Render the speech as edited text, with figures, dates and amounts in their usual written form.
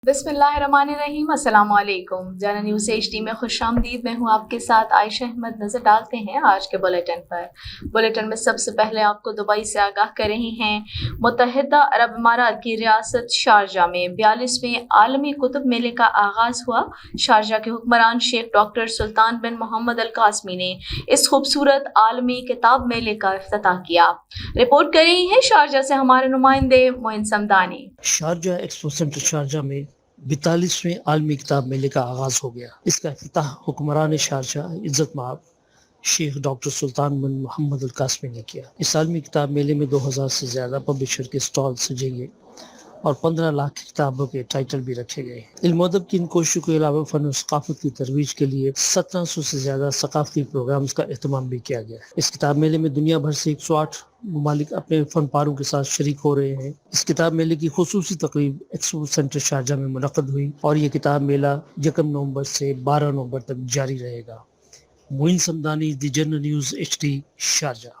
बिस्मिल्लाहिर्रहमानिर्रहीम, अस्सलाम वालेकुम। जाना न्यूज़ HD में खुशामदीद। मैं हूँ आपके साथ आयशा अहमद। नजर डालते हैं आज के बुलेटिन पर। बुलेटिन में सबसे पहले आपको दुबई से आगाह कर रही हैं। मुत्तहिदा अरब इमारात की रियासत शारजा में 42वें आलमी कुतुब मेले का आगाज हुआ। शारजा के हुक्मरान शेख डॉक्टर सुल्तान बिन मोहम्मद अल कासमी ने इस खूबसूरत आलमी किताब मेले का इफ्तिताह किया। रिपोर्ट कर रही हैं शारजा से हमारे नुमाइंदे Moin Samdani. Sharjah expo centre Sharjah में 42वें आलमी किताब मेले का आगाज हो गया। इसका इफ्तिताह हुक्मरान शारजा इज्जत माब शेख डॉक्टर सुल्तान बिन मोहम्मद अल कासमी ने किया। इस आलमी किताब मेले में 2000 से ज्यादा पब्लिशर के स्टॉल सजेंगे और 15 लाख किताबों के टाइटल भी रखे गए। इल्म अदब की इन कोशिशों के अलावा फन और सकाफत की तरवीज के लिए 1700 से ज्यादा सकाफती प्रोग्राम्स का एहतमाम भी किया गया है। इस किताब मेले में दुनिया भर से 108 ममालिक अपने फनपारों के साथ शरीक हो रहे हैं। इस किताब मेले की खुसूसी तकरीब एक्सपो सेंटर शारजा में मुनक़्क़द हुई और ये किताब मेला 1 नवंबर से 12 नवंबर तक जारी रहेगा। मोइन समदानी, दी जर्नल न्यूज़ HD, शारजा।